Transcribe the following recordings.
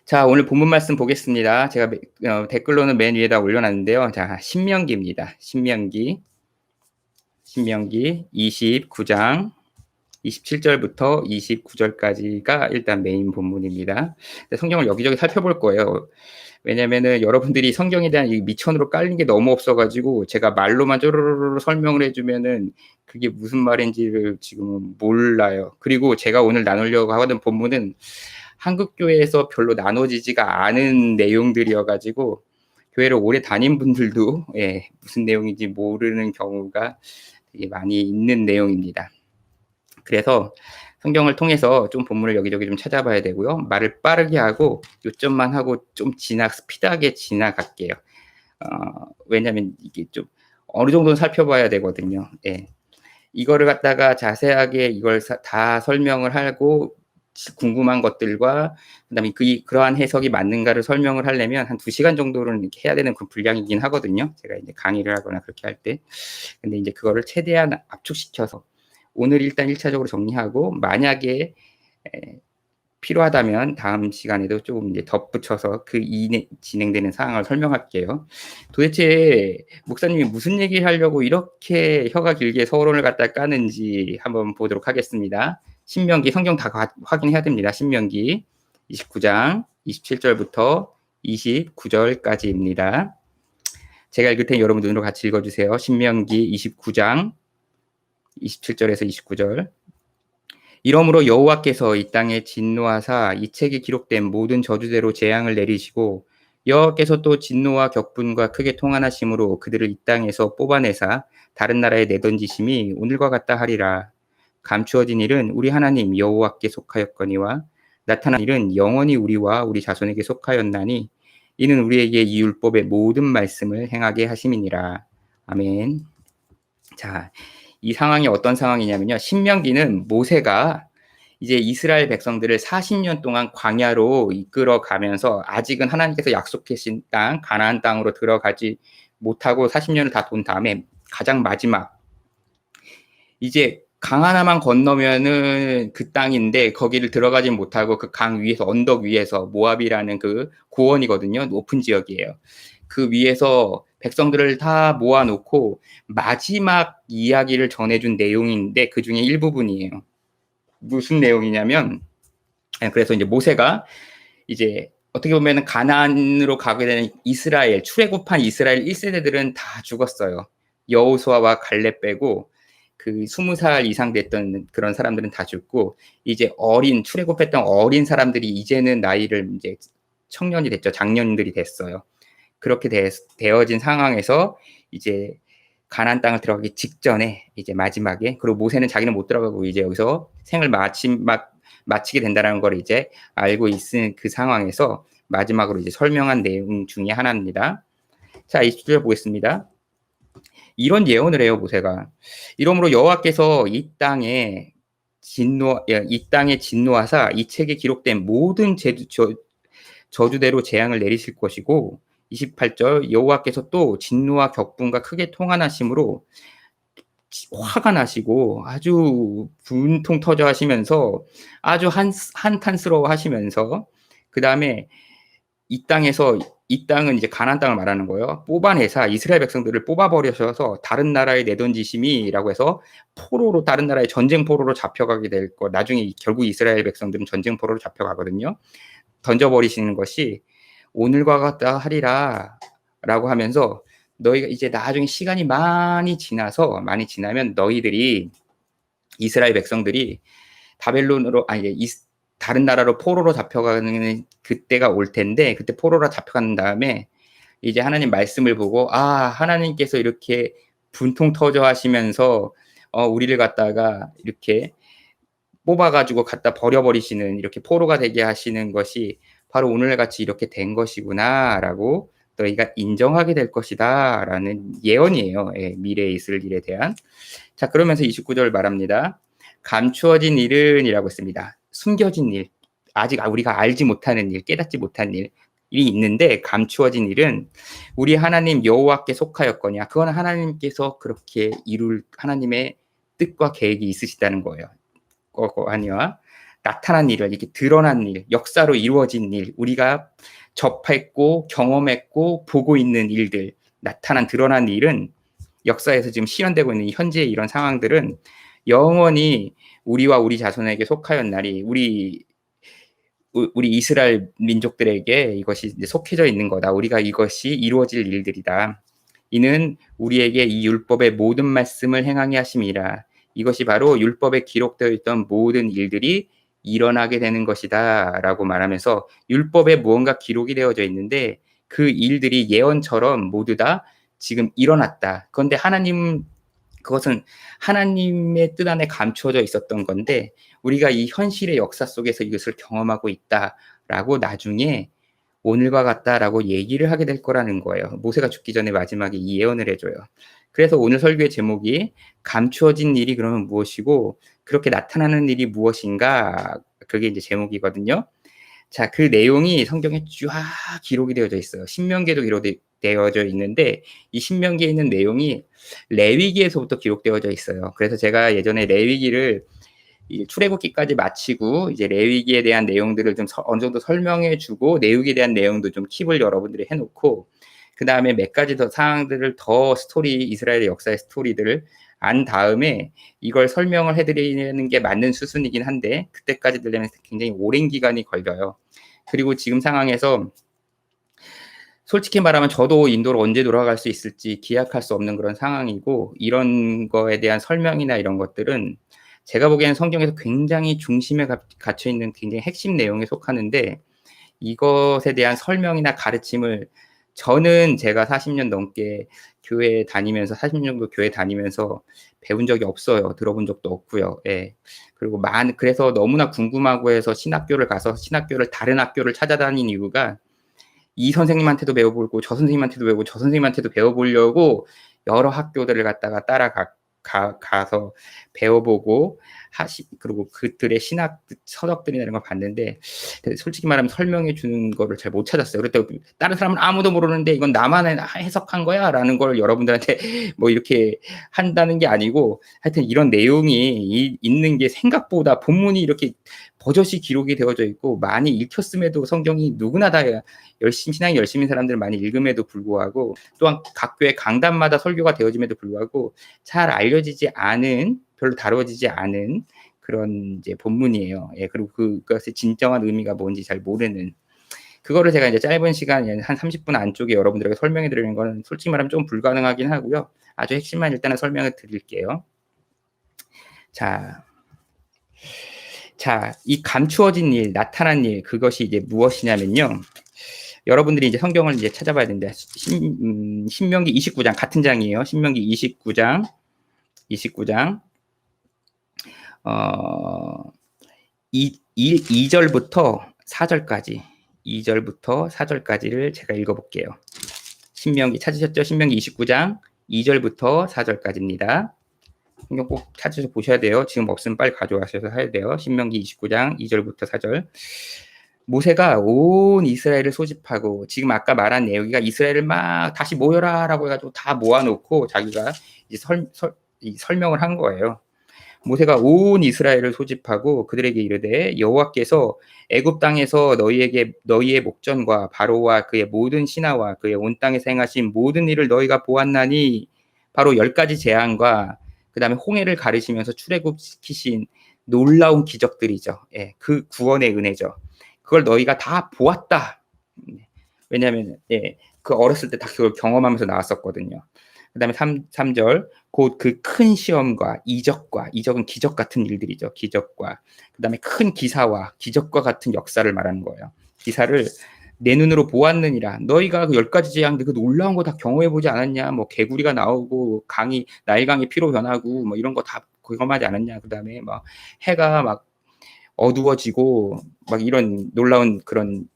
자, 오늘 본문 말씀 보겠습니다. 제가 댓글로는 맨 위에다 올려놨는데요. 자, 신명기입니다. 신명기 29장 27절부터 29절까지가 일단 메인 본문입니다. 성경을 여기저기 살펴볼 거예요. 왜냐면은 여러분들이 성경에 대한 이 미천으로 깔린 게 너무 없어가지고 제가 말로만 쪼르르르 설명을 해주면은 그게 무슨 말인지를 지금은 몰라요. 그리고 제가 오늘 나누려고 하는 본문은 한국 교회에서 별로 나눠지지가 않은 내용들이어가지고 교회를 오래 다닌 분들도 무슨 내용인지 모르는 경우가 되게 많이 있는 내용입니다. 그래서 성경을 통해서 좀 본문을 여기저기 좀 찾아봐야 되고요. 말을 빠르게 하고 요점만 하고 좀 스피드하게 지나갈게요. 왜냐하면 이게 좀 어느 정도는 살펴봐야 되거든요. 이거를 갖다가 자세하게 이걸 다 설명을 하고 궁금한 것들과 그다음에 그러한 해석이 맞는가를 설명을 하려면 한 2시간 정도는 이렇게 해야 되는 그 분량이긴 하거든요. 제가 이제 강의를 하거나 그렇게 할 때. 근데 이제 그거를 최대한 압축시켜서 오늘 일단 1차적으로 정리하고 만약에 필요하다면 다음 시간에도 조금 이제 덧붙여서 그 이내 진행되는 상황을 설명할게요. 도대체 목사님이 무슨 얘기를 하려고 이렇게 혀가 길게 서론을 갖다 까는지 한번 보도록 하겠습니다. 신명기 성경 다 확인해야 됩니다. 신명기 29장 27절부터 29절까지입니다. 제가 읽을 테니 여러분 눈으로 같이 읽어주세요. 신명기 29장 27절에서 29절. 이러므로 여호와께서 이 땅에 진노하사 이 책에 기록된 모든 저주대로 재앙을 내리시고 여호와께서 또 진노와 격분과 크게 통한하심으로 그들을 이 땅에서 뽑아내사 다른 나라에 내던지심이 오늘과 같다 하리라. 감추어진 일은 우리 하나님 여호와께 속하였거니와 나타난 일은 영원히 우리와 우리 자손에게 속하였나니 이는 우리에게 이 율법의 모든 말씀을 행하게 하심이니라. 아멘. 자, 이 상황이 어떤 상황이냐면요. 신명기는 모세가 이제 이스라엘 백성들을 40년 동안 광야로 이끌어 가면서 아직은 하나님께서 약속하신 땅, 가나안 땅으로 들어가지 못하고 40년을 다 돈 다음에 가장 마지막 이제 강 하나만 건너면은 그 땅인데 거기를 들어가지 못하고 그 강 위에서 언덕 위에서 모압이라는 그 고원이거든요. 높은 지역이에요. 그 위에서 백성들을 다 모아놓고 마지막 이야기를 전해준 내용인데 그 중에 일부분이에요. 무슨 내용이냐면 그래서 이제 모세가 이제 어떻게 보면 가나안으로 가게 되는 이스라엘 출애굽한 이스라엘 1세대들은 다 죽었어요. 여호수아와 갈렙 빼고 그 20살 이상 됐던 그런 사람들은 다 죽고 이제 출애굽했던 어린 사람들이 이제는 나이를 이제 청년이 됐죠. 장년들이 됐어요. 그렇게 되어진 상황에서 이제 가나안 땅을 들어가기 직전에 이제 마지막에 그리고 모세는 자기는 못 들어가고 이제 여기서 생을 마치게 된다는 걸 이제 알고 있는 그 상황에서 마지막으로 이제 설명한 내용 중에 하나입니다. 자, 20절 보겠습니다. 이런 예언을 해요, 모세가. 이러므로 여호와께서 이 땅에 진노하사 이 책에 기록된 모든 저주대로 재앙을 내리실 것이고 28절 여호와께서 또 진노와 격분과 크게 통한하심으로 화가 나시고 아주 분통 터져 하시면서 아주 한탄스러워 하시면서 그 다음에 이 땅은 이제 가나안 땅을 말하는 거예요. 뽑아내사 이스라엘 백성들을 뽑아버리셔서 다른 나라에 내던지심이라고 해서 다른 나라의 전쟁 포로로 잡혀가게 될 거. 나중에 결국 이스라엘 백성들은 전쟁 포로로 잡혀가거든요. 던져버리시는 것이 오늘과 같다 하리라 라고 하면서 너희가 이제 나중에 시간이 많이 지나면 너희들이 이스라엘 백성들이 바벨론으로 다른 나라로 포로로 잡혀가는 그때가 올 텐데 그때 포로로 잡혀간 다음에 이제 하나님 말씀을 보고 하나님께서 이렇게 분통 터져 하시면서 우리를 갖다가 이렇게 뽑아가지고 갖다 버려버리시는 이렇게 포로가 되게 하시는 것이 바로 오늘같이 이렇게 된 것이구나라고 너희가 인정하게 될 것이다라는 예언이에요. 미래에 있을 일에 대한. 자, 그러면서 29절 말합니다. 감추어진 일은 이라고 했습니다. 숨겨진 일, 아직 우리가 알지 못하는 일, 깨닫지 못한 일이 있는데 감추어진 일은 우리 하나님 여호와께 속하였거냐. 그건 하나님께서 그렇게 이룰 하나님의 뜻과 계획이 있으시다는 거예요. 아니와 나타난 일을, 이렇게 드러난 일, 역사로 이루어진 일, 우리가 접했고 경험했고 보고 있는 일들, 나타난 드러난 일은 역사에서 지금 실현되고 있는 현재의 이런 상황들은 영원히 우리와 우리 자손에게 속하였나니 우리 이스라엘 민족들에게 이것이 속해져 있는 거다. 우리가 이것이 이루어질 일들이다. 이는 우리에게 이 율법의 모든 말씀을 행하게 하심이라. 이것이 바로 율법에 기록되어 있던 모든 일들이 일어나게 되는 것이다 라고 말하면서 율법에 무언가 기록이 되어져 있는데 그 일들이 예언처럼 모두 다 지금 일어났다. 그런데 그것은 하나님의 뜻 안에 감추어져 있었던 건데 우리가 이 현실의 역사 속에서 이것을 경험하고 있다라고 나중에 오늘과 같다라고 얘기를 하게 될 거라는 거예요. 모세가 죽기 전에 마지막에 이 예언을 해줘요. 그래서 오늘 설교의 제목이 감추어진 일이 그러면 무엇이고 그렇게 나타나는 일이 무엇인가, 그게 이제 제목이거든요. 자, 그 내용이 성경에 쫙 기록이 되어져 있어요. 신명기에도 기록되어져 있는데 이 신명기에 있는 내용이 레위기에서부터 기록되어져 있어요. 그래서 제가 예전에 레위기를 출애굽기까지 마치고 이제 레위기에 대한 내용들을 좀 어느 정도 설명해주고 내육에 대한 내용도 좀 킵을 여러분들이 해놓고 그 다음에 몇 가지 더 사항들을 더 이스라엘의 역사의 스토리들을 안 다음에 이걸 설명을 해드리는 게 맞는 수순이긴 한데 그때까지 되려면 굉장히 오랜 기간이 걸려요. 그리고 지금 상황에서 솔직히 말하면 저도 인도로 언제 돌아갈 수 있을지 기약할 수 없는 그런 상황이고 이런 거에 대한 설명이나 이런 것들은 제가 보기에는 성경에서 굉장히 중심에 갇혀 있는 굉장히 핵심 내용에 속하는데 이것에 대한 설명이나 가르침을 저는 제가 40년 넘게 교회 다니면서 40년 정도 교회 다니면서 배운 적이 없어요. 들어본 적도 없고요. 예. 그리고 그래서 너무나 궁금하고 해서 신학교를 가서 다른 학교를 찾아다닌 이유가 이 선생님한테도 배워보고 저 선생님한테도 배우고 저 선생님한테도 배워보려고 여러 학교들을 갔다가 가서 배워보고 그리고 그들의 신학 서적들이나 이런 걸 봤는데 솔직히 말하면 설명해 주는 거를 잘 못 찾았어요. 그랬더니 다른 사람은 아무도 모르는데 이건 나만 해석한 거야 라는 걸 여러분들한테 뭐 이렇게 한다는 게 아니고 하여튼 이런 내용이 있는 게 생각보다 본문이 이렇게 버젓이 기록이 되어져 있고 많이 읽혔음에도 성경이 누구나 다 신앙이 열심인 사람들 많이 읽음에도 불구하고 또한 각 교회 강단마다 설교가 되어짐에도 불구하고 잘 알려지지 않은, 별로 다뤄지지 않은 그런 이제 본문이에요. 예, 그리고 그것의 진정한 의미가 뭔지 잘 모르는 그거를 제가 이제 짧은 시간 한 30분 안쪽에 여러분들에게 설명해 드리는 건 솔직히 말하면 좀 불가능하긴 하고요. 아주 핵심만 일단은 설명을 드릴게요. 자, 이 감추어진 일, 나타난 일, 그것이 이제 무엇이냐면요. 여러분들이 이제 성경을 이제 찾아봐야 되는데, 신명기 29장, 같은 장이에요. 신명기 29장, 2절부터 4절까지, 2절부터 4절까지를 제가 읽어볼게요. 신명기 찾으셨죠? 신명기 29장, 2절부터 4절까지입니다. 성경 꼭 찾아서 보셔야 돼요. 지금 없으면 빨리 가져와셔서 해야 돼요. 신명기 29장 2절부터 4절. 모세가 온 이스라엘을 소집하고 지금 아까 말한 내용이가 이스라엘을 막 다시 모여라라고 해가지고 다 모아놓고 자기가 이제 설명을 한 거예요. 모세가 온 이스라엘을 소집하고 그들에게 이르되 여호와께서 애굽 땅에서 너희의 목전과 바로와 그의 모든 신하와 그의 온 땅에서 행하신 모든 일을 너희가 보았나니 바로 10가지 재앙과 그 다음에 홍해를 가르시면서 출애굽시키신 놀라운 기적들이죠. 예, 그 구원의 은혜죠. 그걸 너희가 다 보았다. 왜냐하면 그 어렸을 때 다 그걸 경험하면서 나왔었거든요. 그 다음에 3절 곧 그 큰 시험과 이적은 기적 같은 일들이죠. 기적과 그 다음에 큰 기사와 기적과 같은 역사를 말하는 거예요. 기사를 내 눈으로 보았느니라. 너희가 그 10가지 재앙들 그 놀라운 거 다 경험해보지 않았냐. 뭐 개구리가 나오고 나일강이 피로 변하고 뭐 이런 거 다 경험하지 않았냐. 그 다음에 막 해가 막 어두워지고 막 이런 놀라운 그런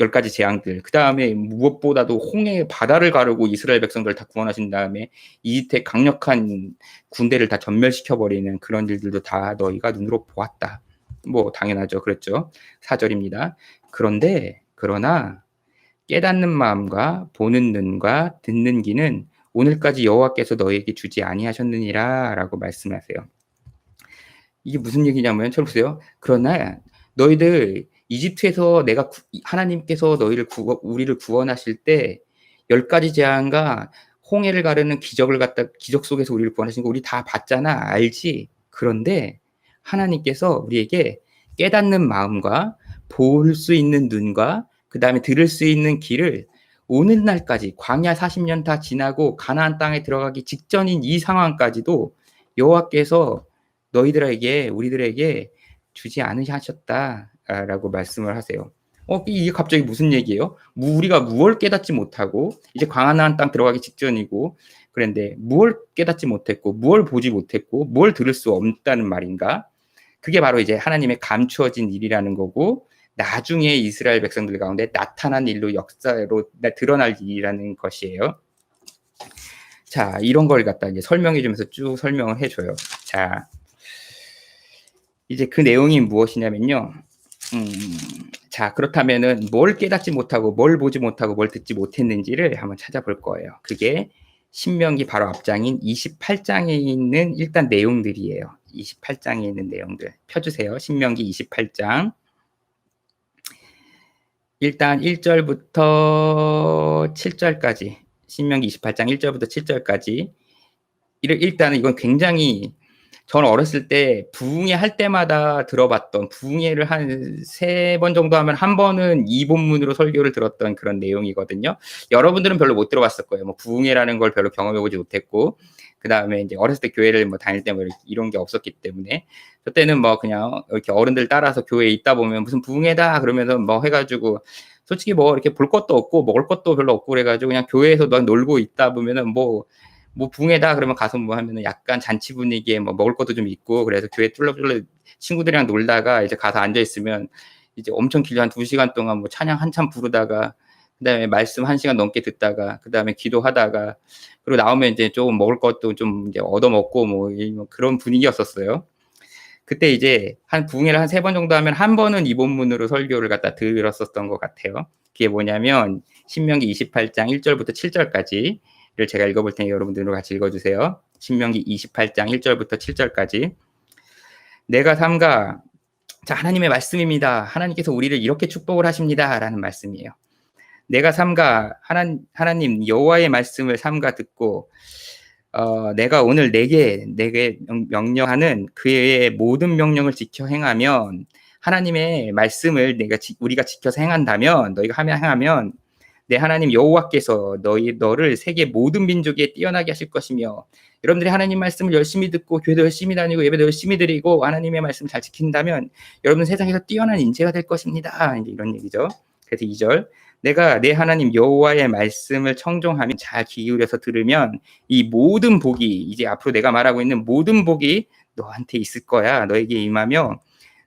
10가지 재앙들. 그 다음에 무엇보다도 홍해 바다를 가르고 이스라엘 백성들 다 구원하신 다음에 이집트의 강력한 군대를 다 전멸시켜버리는 그런 일들도 다 너희가 눈으로 보았다. 뭐 당연하죠. 그랬죠. 4절입니다. 그러나 깨닫는 마음과 보는 눈과 듣는 귀는 오늘까지 여호와께서 너희에게 주지 아니하셨느니라 라고 말씀하세요. 이게 무슨 얘기냐면 쳐보세요. 그러나 너희들 이집트에서 내가 하나님께서 우리를 구원하실 때 10가지 재앙과 홍해를 가르는 기적을 갖다 기적 속에서 우리를 구원하신 거 우리 다 봤잖아. 알지? 그런데 하나님께서 우리에게 깨닫는 마음과 볼 수 있는 눈과 그다음에 들을 수 있는 귀를 오는 날까지 광야 40년 다 지나고 가나안 땅에 들어가기 직전인 이 상황까지도 여호와께서 너희들에게 우리들에게 주지 않으셨다라고 말씀을 하세요. 이게 갑자기 무슨 얘기예요? 우리가 무엇을 깨닫지 못하고 이제 가나안 땅 들어가기 직전이고 그런데 무엇을 깨닫지 못했고 무엇을 보지 못했고 무엇을 들을 수 없다는 말인가? 그게 바로 이제 하나님의 감추어진 일이라는 거고 나중에 이스라엘 백성들 가운데 나타난 일로 역사로 드러날 일이라는 것이에요. 자, 이런 걸 갖다 이제 설명해 주면서 쭉 설명을 해줘요. 자, 이제 그 내용이 무엇이냐면요. 자, 그렇다면은 뭘 깨닫지 못하고 뭘 보지 못하고 뭘 듣지 못했는지를 한번 찾아볼 거예요. 그게 신명기 바로 앞장인 28장에 있는 일단 내용들이에요. 28장에 있는 내용들 펴주세요. 신명기 28장 일단 1절부터 7절까지 신명기 28장 1절부터 7절까지 일단은 이건 굉장히 저는 어렸을 때 부흥회 할 때마다 들어봤던 부흥회를 한 3번 정도 하면 한 번은 이 본문으로 설교를 들었던 그런 내용이거든요. 여러분들은 별로 못 들어봤을 거예요. 뭐 부흥회라는 걸 별로 경험해보지 못했고 그 다음에 이제 어렸을 때 교회를 뭐 다닐 때 뭐 이런 게 없었기 때문에 그때는 뭐 그냥 이렇게 어른들 따라서 교회에 있다 보면 무슨 부흥회다 그러면서 뭐 해가지고 솔직히 뭐 이렇게 볼 것도 없고 먹을 것도 별로 없고 그래가지고 그냥 교회에서 막 놀고 있다 보면은 뭐 부흥회다 그러면 가서 뭐 하면은 약간 잔치 분위기에 뭐 먹을 것도 좀 있고 그래서 교회 뚫러뚫러 친구들이랑 놀다가 이제 가서 앉아 있으면 이제 엄청 길게 한 2시간 동안 뭐 찬양 한참 부르다가 그다음에 말씀 1시간 넘게 듣다가 그다음에 기도하다가 그리고 나오면 이제 좀 먹을 것도 좀 이제 얻어 먹고 뭐 그런 분위기였었어요. 그때 이제 한 부흥회를 한 3번 정도 하면 한 번은 이 본문으로 설교를 갖다 들었었던 것 같아요. 그게 뭐냐면 신명기 28장 1절부터 7절까지 를 제가 읽어볼 테니 여러분들도 같이 읽어주세요. 신명기 28장 1절부터 7절까지 내가 삼가 자 하나님의 말씀입니다. 하나님께서 우리를 이렇게 축복을 하십니다. 라는 말씀이에요. 내가 삼가 하나님 여호와의 말씀을 삼가 듣고 내가 오늘 내게 명령하는 그의 모든 명령을 지켜 행하면 하나님의 말씀을 우리가 지켜서 행한다면 너희가 행하면 내 하나님 여호와께서 너를 세계 모든 민족에 뛰어나게 하실 것이며 여러분들이 하나님 말씀을 열심히 듣고 교회도 열심히 다니고 예배도 열심히 드리고 하나님의 말씀 잘 지킨다면 여러분 세상에서 뛰어난 인재가 될 것입니다. 이제 이런 얘기죠. 그래서 2절 내가 내 하나님 여호와의 말씀을 청종하면 잘 기울여서 들으면 이 모든 복이 이제 앞으로 내가 말하고 있는 모든 복이 너한테 있을 거야. 너에게 임하며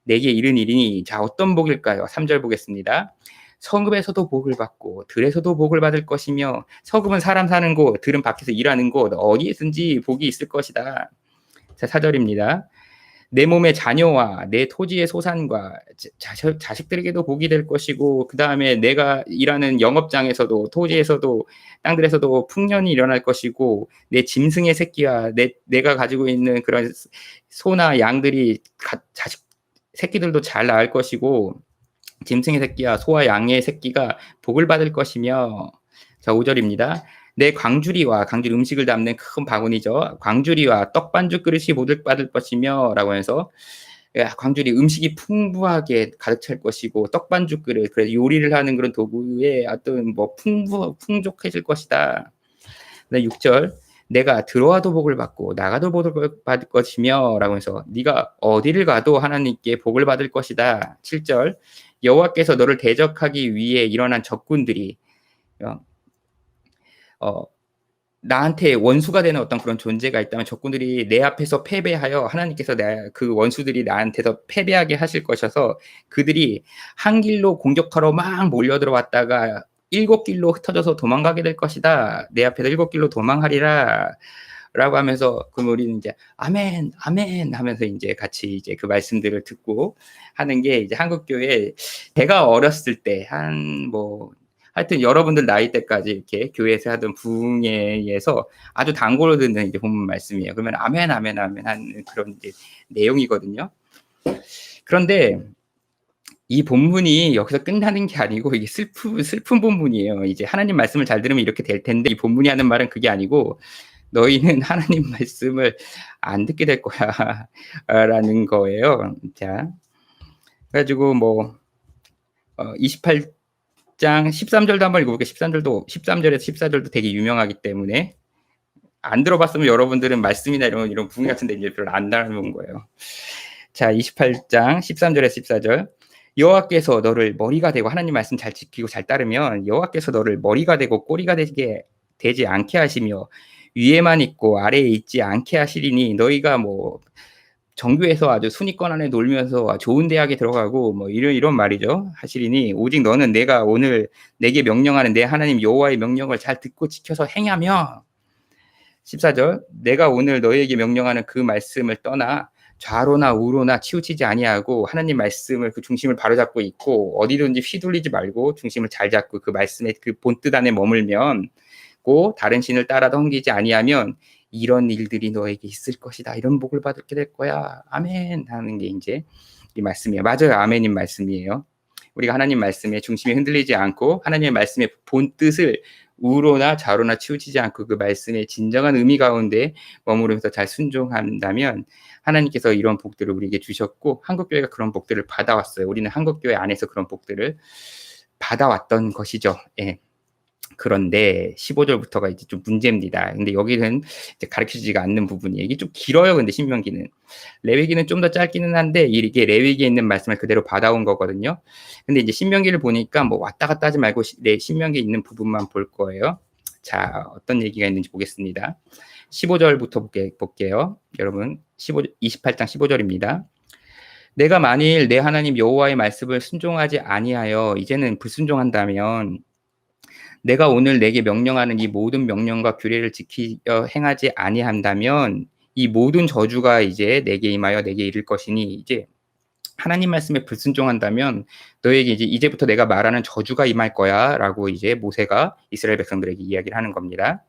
내게 이른 일이니 자 어떤 복일까요? 3절 보겠습니다. 성읍에서도 복을 받고 들에서도 복을 받을 것이며 성읍은 사람 사는 곳, 들은 밖에서 일하는 곳 어디에든지 복이 있을 것이다. 자 4절입니다. 내 몸의 자녀와 내 토지의 소산과 자식들에게도 복이 될 것이고 그 다음에 내가 일하는 영업장에서도 토지에서도 땅들에서도 풍년이 일어날 것이고 내 짐승의 새끼와 내가 가지고 있는 그런 소나 양들이 자식 새끼들도 잘 낳을 것이고 짐승의 새끼와 소와 양의 새끼가 복을 받을 것이며 자 5절입니다. 내 광주리 음식을 담는 큰 바구니죠. 광주리와 떡반죽 그릇이 복을 받을 것이며 라고 해서 광주리 음식이 풍부하게 가득 찰 것이고 떡반죽 그릇 그래서 요리를 하는 그런 도구에 어떤 뭐 풍족해질 것이다. 6절 내가 들어와도 복을 받고 나가도 복을 받을 것이며 라고 해서 네가 어디를 가도 하나님께 복을 받을 것이다. 7절 여호와께서 너를 대적하기 위해 일어난 적군들이 나한테 원수가 되는 어떤 그런 존재가 있다면 적군들이 내 앞에서 패배하여 하나님께서 그 원수들이 나한테서 패배하게 하실 것이어서 그들이 한 길로 공격하러 막 몰려들어왔다가 7길로 흩어져서 도망가게 될 것이다. 내 앞에서 7길로 도망하리라. 라고 하면서 그럼 우리는 이제 아멘 아멘 하면서 이제 같이 이제 그 말씀들을 듣고 하는 게 이제 한국 교회 제가 어렸을 때 한 하여튼 여러분들 나이대까지 이렇게 교회에서 하던 부흥회에서 아주 단골로 듣는 이제 본문 말씀이에요. 그러면 아멘, 아멘, 아멘 하는 그런 이제 내용이거든요. 그런데 이 본문이 여기서 끝나는 게 아니고 이게 슬픈 본문이에요. 이제 하나님 말씀을 잘 들으면 이렇게 될 텐데 이 본문이 하는 말은 그게 아니고 너희는 하나님 말씀을 안 듣게 될 거야 라는 거예요. 자, 그래가지고 뭐 28장 13절도 한번 읽어볼게요. 13절에서 14절도 되게 유명하기 때문에 안 들어봤으면 여러분들은 말씀이나 이런 부흥 같은 데 이제 별로 안 나오는 거예요. 자, 28장 13절에서 14절. 여호와께서 너를 머리가 되고 하나님 말씀 잘 지키고 잘 따르면 여호와께서 너를 머리가 되고 꼬리가 되지 않게 하시며 위에만 있고 아래에 있지 않게 하시리니 너희가 뭐 정교에서 아주 순위권 안에 놀면서 좋은 대학에 들어가고 뭐 이런 말이죠. 하시리니 오직 너는 내가 오늘 내게 명령하는 내 하나님 여호와의 명령을 잘 듣고 지켜서 행하며 14절 내가 오늘 너희에게 명령하는 그 말씀을 떠나 좌로나 우로나 치우치지 아니하고 하나님 말씀을 그 중심을 바로잡고 있고 어디든지 휘둘리지 말고 중심을 잘 잡고 그 말씀의 그 본뜻 안에 머물면 고 다른 신을 따라도 옮기지 아니하면 이런 일들이 너에게 있을 것이다. 이런 복을 받게 될 거야. 아멘 하는 게 이제 이 말씀이에요. 맞아요. 아멘인 말씀이에요. 우리가 하나님 말씀에 중심이 흔들리지 않고 하나님의 말씀의 본뜻을 우로나 좌로나 치우치지 않고 그 말씀의 진정한 의미 가운데 머무르면서 잘 순종한다면 하나님께서 이런 복들을 우리에게 주셨고 한국교회가 그런 복들을 받아왔어요. 우리는 한국교회 안에서 그런 복들을 받아왔던 것이죠. 예. 그런데 15절부터가 이제 좀 문제입니다. 근데 여기는 이제 가르쳐지지가 않는 부분이에요. 이게 좀 길어요. 근데 신명기는 레위기는 좀 더 짧기는 한데 이게 레위기에 있는 말씀을 그대로 받아온 거거든요. 근데 이제 신명기를 보니까 뭐 왔다 갔다 하지 말고 신명기에 있는 부분만 볼 거예요. 자, 어떤 얘기가 있는지 보겠습니다. 15절부터 볼게요. 여러분 28장 15절입니다. 내가 만일 내 하나님 여호와의 말씀을 순종하지 아니하여 이제는 불순종한다면 내가 오늘 내게 명령하는 이 모든 명령과 규례를 지키려 행하지 아니한다면 이 모든 저주가 이제 내게 임하여 내게 이를 것이니 이제 하나님 말씀에 불순종한다면 너에게 이제부터 내가 말하는 저주가 임할 거야라고 이제 모세가 이스라엘 백성들에게 이야기를 하는 겁니다.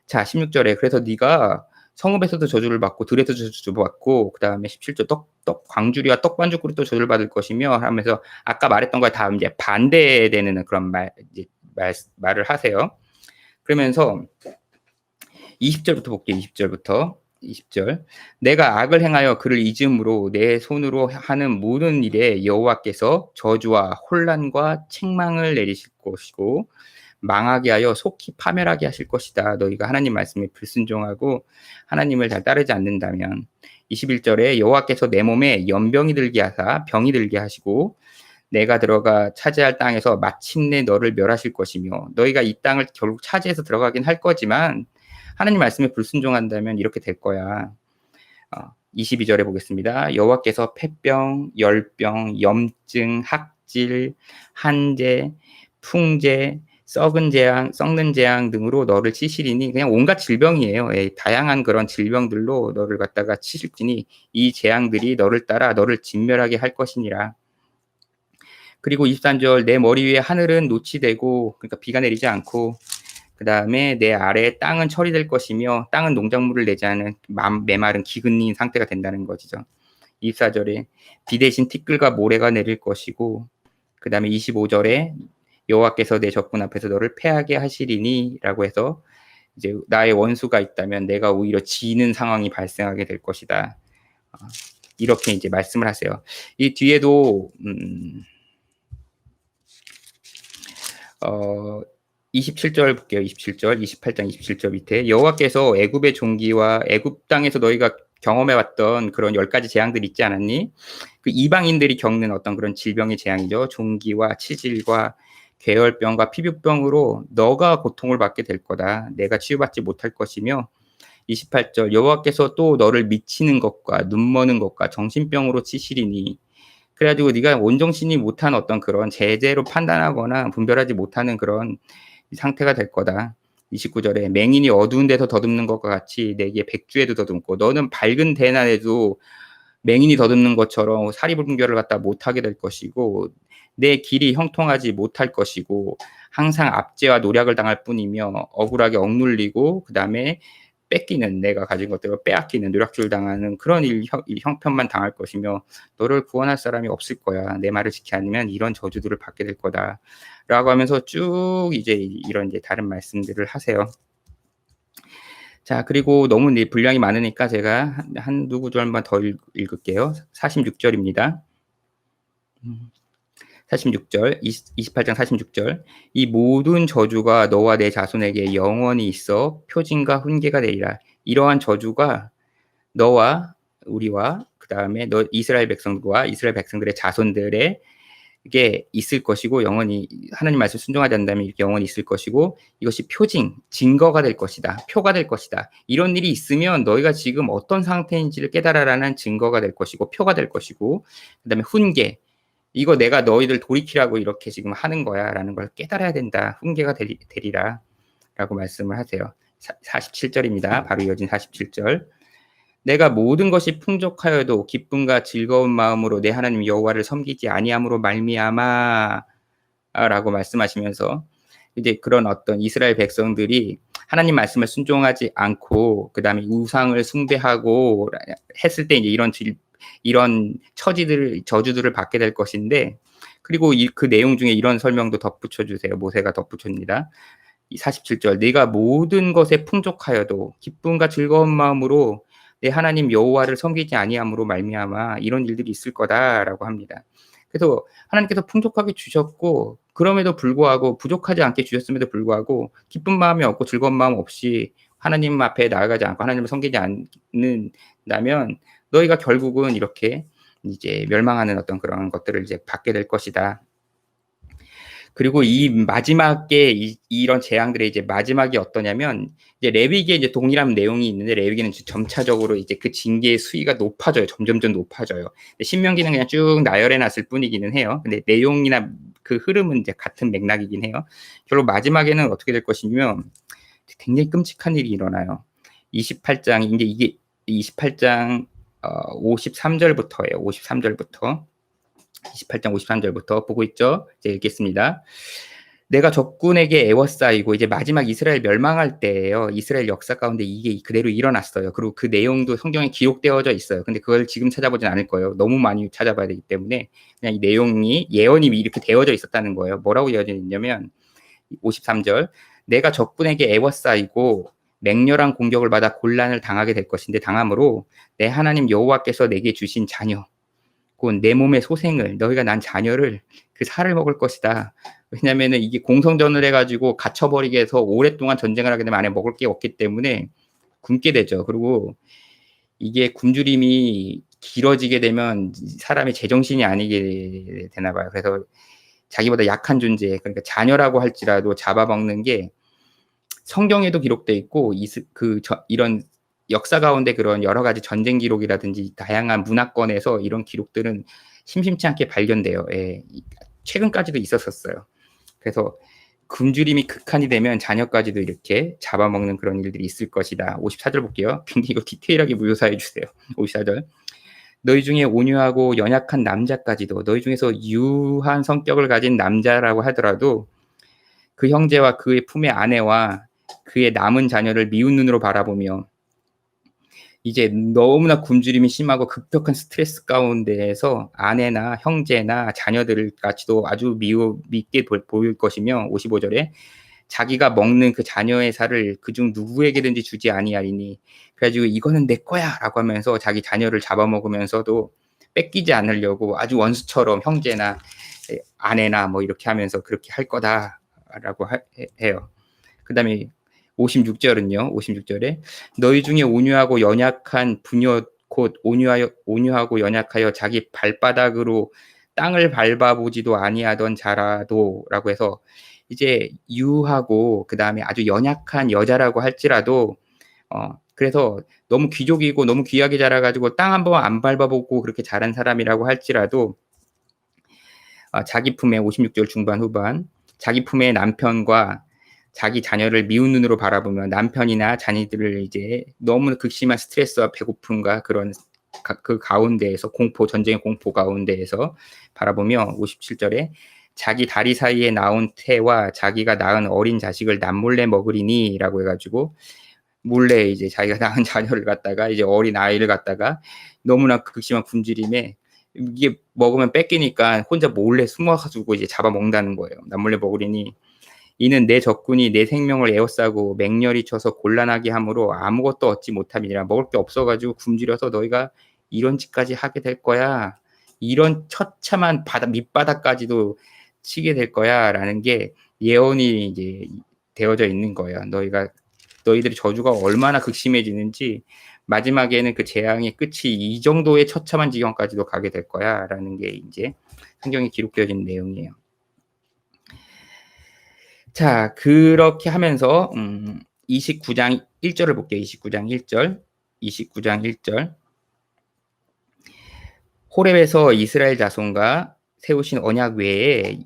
자, 16절에 그래서 네가 성읍에서도 저주를 받고 들에서도 저주를 받고 그 다음에 17절 떡 광주리와 떡반죽으로 또 저주를 받을 것이며 하면서 아까 말했던 거에 다 이제 반대되는 그런 말을 하세요. 그러면서 20절부터 볼게요. 20절 내가 악을 행하여 그를 잊음으로 내 손으로 하는 모든 일에 여호와께서 저주와 혼란과 책망을 내리실 것이고 망하게 하여 속히 파멸하게 하실 것이다. 너희가 하나님 말씀에 불순종하고 하나님을 잘 따르지 않는다면 21절에 여호와께서 내 몸에 연병이 들게 하사 병이 들게 하시고 내가 들어가 차지할 땅에서 마침내 너를 멸하실 것이며 너희가 이 땅을 결국 차지해서 들어가긴 할 거지만 하나님 말씀에 불순종한다면 이렇게 될 거야. 22절에 보겠습니다. 여호와께서 폐병, 열병, 염증, 학질, 한재, 풍재, 썩는 재앙 등으로 너를 치시리니 그냥 온갖 질병이에요. 다양한 그런 질병들로 너를 갖다가 치실지니 이 재앙들이 너를 따라 너를 진멸하게 할 것이니라. 그리고 23절 내 머리 위에 하늘은 노치되고 그러니까 비가 내리지 않고 그 다음에 내 아래에 땅은 처리될 것이며 땅은 농작물을 내지 않은 메마른 기근인 상태가 된다는 것이죠. 24절에 비 대신 티끌과 모래가 내릴 것이고 그 다음에 25절에 여호와께서 내 적군 앞에서 너를 패하게 하시리니 라고 해서 이제 나의 원수가 있다면 내가 오히려 지는 상황이 발생하게 될 것이다. 이렇게 이제 말씀을 하세요. 이 뒤에도 27절 볼게요. 27절, 28장 27절 밑에 여호와께서 애굽의 종기와 애굽 땅에서 너희가 경험해왔던 그런 10가지 재앙들 있지 않았니? 그 이방인들이 겪는 어떤 그런 질병의 재앙이죠. 종기와 치질과 괴혈병과 피부병으로 너가 고통을 받게 될 거다. 내가 치유받지 못할 것이며 28절 여호와께서 또 너를 미치는 것과 눈머는 것과 정신병으로 치시리니 그래가지고 네가 온정신이 못한 어떤 그런 제대로 판단하거나 분별하지 못하는 그런 상태가 될 거다. 29절에 맹인이 어두운 데서 더듬는 것과 같이 내게 백주에도 더듬고 너는 밝은 대낮에도 맹인이 더듬는 것처럼 사리분별을 갖다 못하게 될 것이고 내 길이 형통하지 못할 것이고 항상 압제와 노략을 당할 뿐이며 억울하게 억눌리고 그다음에 뺏기는 내가 가진 것들을 빼앗기는 노략질 당하는 그런 형편만 당할 것이며 너를 구원할 사람이 없을 거야. 내 말을 지키지 않으면 이런 저주들을 받게 될 거다라고 하면서 쭉 이제 이런 이제 다른 말씀들을 하세요. 자, 그리고 너무 이제 분량이 많으니까 제가 한두 구절만 더 읽을게요. 46절입니다. 46절, 28장 46절. 이 모든 저주가 너와 내 자손에게 영원히 있어 표징과 훈계가 되리라. 이러한 저주가 너와 우리와 그다음에 너 이스라엘 백성과 이스라엘 백성들의 자손들에게 있을 것이고 영원히 하나님 말씀 순종하지 않는다면 이렇게 영원히 있을 것이고 이것이 표징, 증거가 될 것이다. 표가 될 것이다. 이런 일이 있으면 너희가 지금 어떤 상태인지를 깨달아라는 증거가 될 것이고 표가 될 것이고 그다음에 훈계, 이거 내가 너희들 돌이키라고 이렇게 지금 하는 거야 라는 걸 깨달아야 된다. 훈계가 되리라 라고 말씀을 하세요. 47절입니다. 바로 이어진 47절. 내가 모든 것이 풍족하여도 기쁨과 즐거운 마음으로 내 하나님 여호와를 섬기지 아니함으로 말미암아 라고 말씀하시면서 이제 그런 어떤 이스라엘 백성들이 하나님 말씀을 순종하지 않고 그다음에 우상을 숭배하고 했을 때 이제 이런 저주들을 받게 될 것인데, 그리고 그 내용 중에 이런 설명도 덧붙여 주세요. 모세가 덧붙여줍니다. 47절. 내가 모든 것에 풍족하여도 기쁨과 즐거운 마음으로 내 하나님 여호와를 섬기지 아니함으로 말미암아 이런 일들이 있을 거다라고 합니다. 그래서 하나님께서 풍족하게 주셨고 그럼에도 불구하고 부족하지 않게 주셨음에도 불구하고 기쁜 마음이 없고 즐거운 마음 없이 하나님 앞에 나아가지 않고 하나님을 섬기지 않는다면 너희가 결국은 이렇게 이제 멸망하는 어떤 그런 것들을 이제 받게 될 것이다. 그리고 이 마지막에 이런 재앙들의 이제 마지막이 어떠냐면 이제 레위기에 이제 동일한 내용이 있는데 레위기는 점차적으로 이제 그 징계의 수위가 높아져요. 점점점 높아져요. 신명기는 그냥 쭉 나열해 놨을 뿐이기는 해요. 근데 내용이나 그 흐름은 이제 같은 맥락이긴 해요. 결국 마지막에는 어떻게 될 것이냐면 굉장히 끔찍한 일이 일어나요. 28장 이제 이게 28장 53절부터예요. 53절부터. 28장 53절부터 보고 있죠? 이제 읽겠습니다. 내가 적군에게 애워싸이고 이제 마지막 이스라엘 멸망할 때예요. 이스라엘 역사 가운데 이게 그대로 일어났어요. 그리고 그 내용도 성경에 기록되어져 있어요. 근데 그걸 지금 찾아보진 않을 거예요. 너무 많이 찾아봐야 되기 때문에 그냥 이 내용이 예언이 이렇게 되어져 있었다는 거예요. 뭐라고 이어져 있냐면 53절. 내가 적군에게 애워싸이고 맹렬한 공격을 받아 곤란을 당하게 될 것인데 당함으로 내 하나님 여호와께서 내게 주신 자녀 곧 내 몸의 소생을 너희가 난 자녀를 그 살을 먹을 것이다. 왜냐면은 이게 공성전을 해가지고 갇혀버리게 해서 오랫동안 전쟁을 하게 되면 안에 먹을 게 없기 때문에 굶게 되죠. 그리고 이게 굶주림이 길어지게 되면 사람이 제정신이 아니게 되나 봐요. 그래서 자기보다 약한 존재, 그러니까 자녀라고 할지라도 잡아먹는 게 성경에도 기록돼 있고 이런 역사 가운데 그런 여러 가지 전쟁 기록이라든지 다양한 문화권에서 이런 기록들은 심심치 않게 발견돼요. 예, 최근까지도 있었었어요. 그래서 굶주림이 극한이 되면 자녀까지도 이렇게 잡아먹는 그런 일들이 있을 것이다. 54절 볼게요. 굉장히 이거 디테일하게 묘사해 주세요. 54절. 너희 중에 온유하고 연약한 남자까지도 너희 중에서 유한 성격을 가진 남자라고 하더라도 그 형제와 그의 품의 아내와 그의 남은 자녀를 미운 눈으로 바라보며 이제 너무나 굶주림이 심하고 급격한 스트레스 가운데에서 아내나 형제나 자녀들까지도 아주 밉게 보일 것이며 55절에 자기가 먹는 그 자녀의 살을 그중 누구에게든지 주지 아니하리니 그래가지고 이거는 내 거야 라고 하면서 자기 자녀를 잡아먹으면서도 뺏기지 않으려고 아주 원수처럼 형제나 아내나 뭐 이렇게 하면서 그렇게 할 거다라고 해요. 그 다음에 56절은요. 56절에 너희 중에 온유하고 연약한 부녀 곧 온유하고 연약하여 자기 발바닥으로 땅을 밟아보지도 아니하던 자라도 라고 해서 이제 유하고 그 다음에 아주 연약한 여자라고 할지라도 그래서 너무 귀족이고 너무 귀하게 자라가지고 땅 한번 안 밟아보고 그렇게 자란 사람이라고 할지라도 자기 품에 56절 중반 후반 자기 품에 남편과 자기 자녀를 미운 눈으로 바라보며 남편이나 자녀들을 이제 너무 극심한 스트레스와 배고픔과 그런 그 가운데에서 전쟁의 공포 가운데에서 바라보며 57절에 자기 다리 사이에 나온 태와 자기가 낳은 어린 자식을 남몰래 먹으리니라고 해 가지고 몰래 이제 자기가 낳은 자녀를 갖다가 이제 어린아이를 갖다가 너무나 극심한 굶주림에 이게 먹으면 뺏기니까 혼자 몰래 숨어 가지고 이제 잡아먹는다는 거예요. 남몰래 먹으리니 이는 내 적군이 내 생명을 에워싸고 맹렬히 쳐서 곤란하게 함으로 아무것도 얻지 못함이니라. 먹을 게 없어 가지고 굶주려서 너희가 이런 짓까지 하게 될 거야. 이런 처참한 밑바닥까지도 치게 될 거야라는 게 예언이 이제 되어져 있는 거예요. 너희들의 저주가 얼마나 극심해지는지 마지막에는 그 재앙의 끝이 이 정도의 처참한 지경까지도 가게 될 거야라는 게 이제 성경에 기록되어진 내용이에요. 자, 그렇게 하면서 29장 1절을 볼게요. 29장 1절. 29장 1절. 호렙에서 이스라엘 자손과 세우신 언약 외에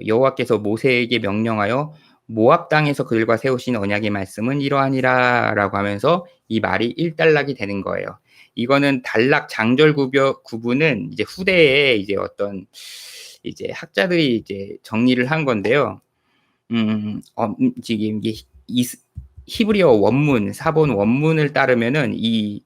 여호와께서 모세에게 명령하여 모압 땅에서 그들과 세우신 언약의 말씀은 이러하니라라고 하면서 이 말이 일단락이 되는 거예요. 이거는 단락 장절 구분은 이제 후대에 이제 어떤 이제 학자들이 이제 정리를 한 건데요. 지금 이게 히브리어 원문, 사본 원문을 따르면은 이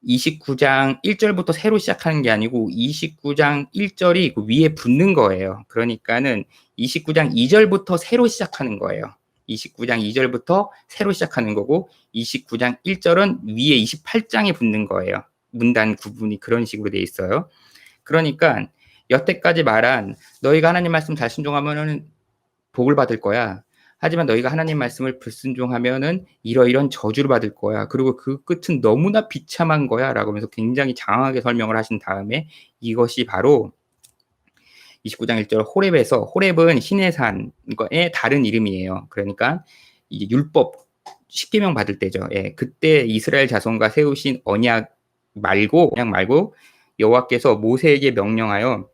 29장 1절부터 새로 시작하는 게 아니고 29장 1절이 그 위에 붙는 거예요. 그러니까는 29장 2절부터 새로 시작하는 거예요. 29장 2절부터 새로 시작하는 거고 29장 1절은 위에 28장에 붙는 거예요. 문단 구분이 그런 식으로 돼 있어요. 그러니까 여태까지 말한 너희가 하나님 말씀 잘 순종하면은 복을 받을 거야. 하지만 너희가 하나님 말씀을 불순종하면은 이러이런 저주를 받을 거야. 그리고 그 끝은 너무나 비참한 거야. 라고 하면서 굉장히 장황하게 설명을 하신 다음에 이것이 바로 29장 1절 호렙은 신의 산의 다른 이름이에요. 그러니까 이제 율법 10계명 받을 때죠. 예, 그때 이스라엘 자손과 세우신 언약 말고 여호와께서 모세에게 명령하여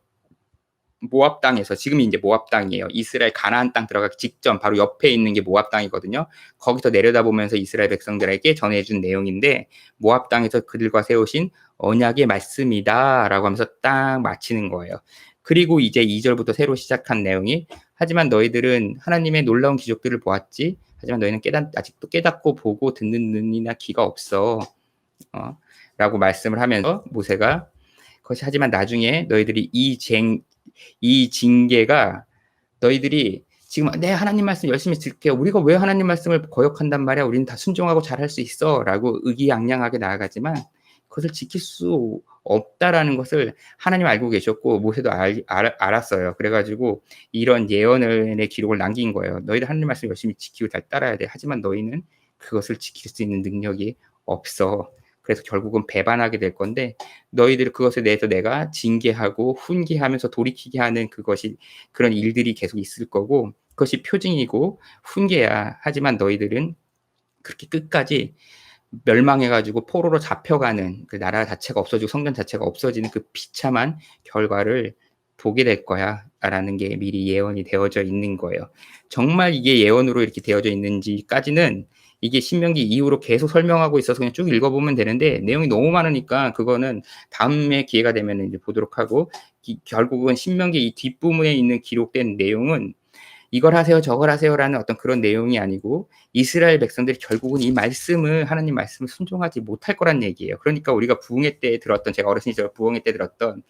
모압 땅에서 지금이 이제 모압 땅이에요. 이스라엘 가나안 땅 들어가기 직전 바로 옆에 있는 게 모압 땅이거든요. 거기서 내려다보면서 이스라엘 백성들에게 전해준 내용인데 모압 땅에서 그들과 세우신 언약의 말씀이다라고 하면서 딱 마치는 거예요. 그리고 이제 2절부터 새로 시작한 내용이 하지만 너희들은 하나님의 놀라운 기적들을 보았지. 하지만 너희는 아직도 깨닫고 보고 듣는 눈이나 귀가 없어. 라고 말씀을 하면서 모세가 그것이 하지만 나중에 너희들이 이 징계가 너희들이 지금 내 하나님 말씀 열심히 들게요. 우리가 왜 하나님 말씀을 거역한단 말이야. 우리는 다 순종하고 잘할 수 있어. 라고 의기양양하게 나아가지만 그것을 지킬 수 없다라는 것을 하나님 알고 계셨고 모세도 알았어요. 그래가지고 이런 예언의 기록을 남긴 거예요. 너희들 하나님 말씀 열심히 지키고 잘 따라야 돼. 하지만 너희는 그것을 지킬 수 있는 능력이 없어. 그래서 결국은 배반하게 될 건데 너희들 그것에 대해서 내가 징계하고 훈계하면서 돌이키게 하는 그런 일들이 계속 있을 거고 그것이 표징이고 훈계야. 하지만 너희들은 그렇게 끝까지 멸망해가지고 포로로 잡혀가는 그 나라 자체가 없어지고 성전 자체가 없어지는 그 비참한 결과를 보게 될 거야 라는 게 미리 예언이 되어져 있는 거예요. 정말 이게 예언으로 이렇게 되어져 있는지까지는 이게 신명기 이후로 계속 설명하고 있어서 그냥 쭉 읽어보면 되는데 내용이 너무 많으니까 그거는 다음에 기회가 되면 이제 보도록 하고 결국은 신명기 이 뒷부분에 있는 기록된 내용은 이걸 하세요 저걸 하세요라는 어떤 그런 내용이 아니고 이스라엘 백성들이 결국은 이 말씀을 하나님 말씀을 순종하지 못할 거란 얘기예요. 그러니까 우리가 부흥회 때 들었던 제가 어렸을 때 부흥회 때 들었던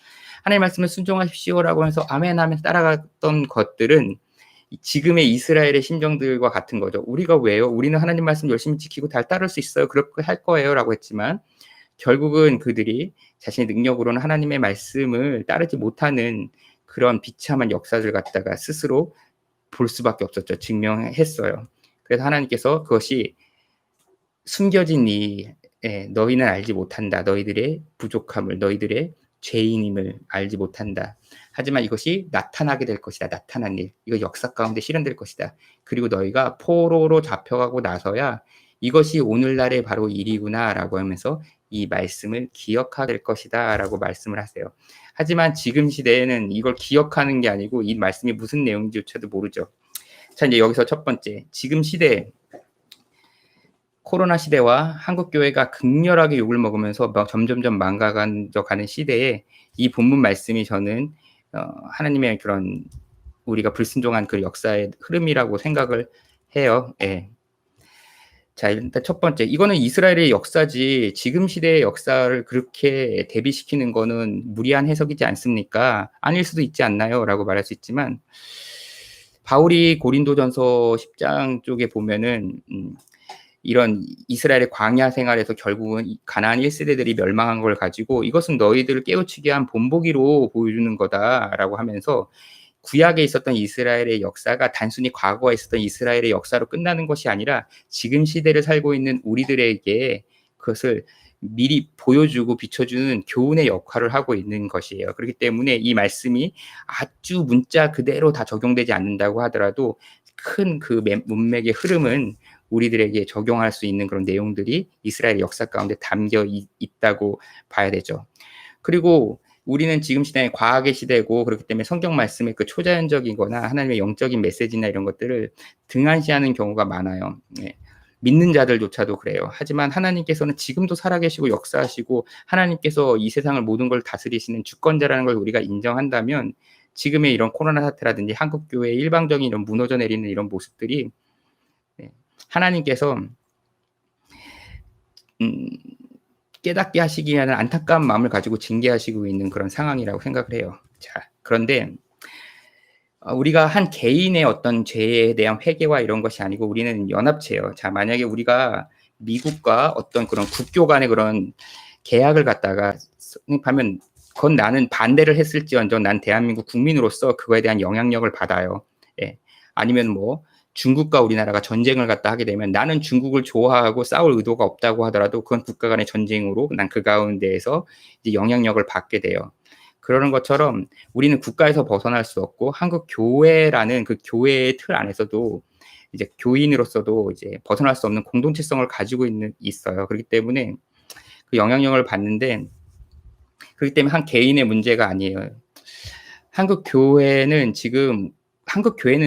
하나님 말씀을 순종하십시오라고 해서 아멘 하면서 따라갔던 것들은 지금의 이스라엘의 심정들과 같은 거죠. 우리가 왜요? 우리는 하나님 말씀 열심히 지키고 잘 따를 수 있어요. 그렇게 할 거예요. 라고 했지만 결국은 그들이 자신의 능력으로는 하나님의 말씀을 따르지 못하는 그런 비참한 역사들 갖다가 스스로 볼 수밖에 없었죠. 증명했어요. 그래서 하나님께서 그것이 숨겨진 너희는 알지 못한다. 너희들의 부족함을, 너희들의 죄인임을 알지 못한다. 하지만 이것이 나타나게 될 것이다. 나타난 일. 이거 역사 가운데 실현될 것이다. 그리고 너희가 포로로 잡혀가고 나서야 이것이 오늘날의 바로 일이구나라고 하면서 이 말씀을 기억하게 될 것이다 라고 말씀을 하세요. 하지만 지금 시대에는 이걸 기억하는 게 아니고 이 말씀이 무슨 내용인지조차도 모르죠. 자, 이제 여기서 첫 번째, 지금 시대에 코로나 시대와 한국 교회가 극렬하게 욕을 먹으면서 점점점 망가가는 시대에 이 본문 말씀이 저는 하나님의 그런 우리가 불순종한 그 역사의 흐름이라고 생각을 해요. 예. 자, 일단 첫 번째, 이거는 이스라엘의 역사지 지금 시대의 역사를 그렇게 대비시키는 거는 무리한 해석이지 않습니까? 아닐 수도 있지 않나요? 라고 말할 수 있지만, 바울이 고린도전서 10장 쪽에 보면은 이런 이스라엘의 광야 생활에서 결국은 가나안 1세대들이 멸망한 걸 가지고 이것은 너희들을 깨우치게 한 본보기로 보여주는 거다라고 하면서, 구약에 있었던 이스라엘의 역사가 단순히 과거에 있었던 이스라엘의 역사로 끝나는 것이 아니라 지금 시대를 살고 있는 우리들에게 그것을 미리 보여주고 비춰주는 교훈의 역할을 하고 있는 것이에요. 그렇기 때문에 이 말씀이 아주 문자 그대로 다 적용되지 않는다고 하더라도 큰 그 문맥의 흐름은 우리들에게 적용할 수 있는 그런 내용들이 이스라엘의 역사 가운데 담겨 있다고 봐야 되죠. 그리고 우리는 지금 시대는 과학의 시대고, 그렇기 때문에 성경 말씀의 그 초자연적이거나 하나님의 영적인 메시지나 이런 것들을 등한시하는 경우가 많아요. 네. 믿는 자들조차도 그래요. 하지만 하나님께서는 지금도 살아계시고 역사하시고 하나님께서 이 세상을 모든 걸 다스리시는 주권자라는 걸 우리가 인정한다면, 지금의 이런 코로나 사태라든지 한국교회의 일방적인 이런 무너져 내리는 이런 모습들이 하나님께서 깨닫게 하시기 위한 안타까운 마음을 가지고 징계하시고 있는 그런 상황이라고 생각을 해요. 자, 그런데 우리가 한 개인의 어떤 죄에 대한 회개와 이런 것이 아니고 우리는 연합체예요. 자, 만약에 우리가 미국과 어떤 그런 국교 간의 그런 계약을 갖다가 성립하면, 그건 나는 반대를 했을지언정 난 대한민국 국민으로서 그거에 대한 영향력을 받아요. 예. 아니면 뭐 중국과 우리나라가 전쟁을 갖다 하게 되면 나는 중국을 좋아하고 싸울 의도가 없다고 하더라도 그건 국가 간의 전쟁으로 난 그 가운데에서 이제 영향력을 받게 돼요. 그러는 것처럼 우리는 국가에서 벗어날 수 없고 한국 교회라는 그 교회의 틀 안에서도 이제 교인으로서도 이제 벗어날 수 없는 공동체성을 가지고 있어요. 그렇기 때문에 그 영향력을 받는데, 그렇기 때문에 한 개인의 문제가 아니에요. 한국 교회는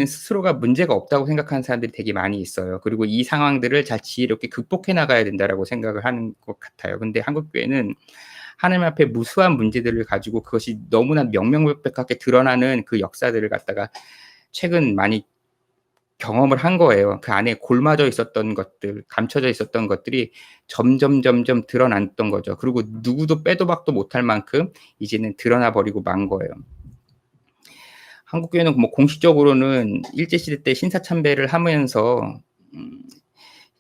스스로가 문제가 없다고 생각하는 사람들이 되게 많이 있어요. 그리고 이 상황들을 잘 지혜롭게 극복해 나가야 된다라고 생각을 하는 것 같아요. 근데 한국 교회는 하나님 앞에 무수한 문제들을 가지고 그것이 너무나 명명백백하게 드러나는 그 역사들을 갖다가 최근 많이 경험을 한 거예요. 그 안에 골마져 있었던 것들, 감춰져 있었던 것들이 점점 드러났던 거죠. 그리고 누구도 빼도 박도 못할 만큼 이제는 드러나 버리고 만 거예요. 한국교회는 뭐 공식적으로는 일제시대 때 신사참배를 하면서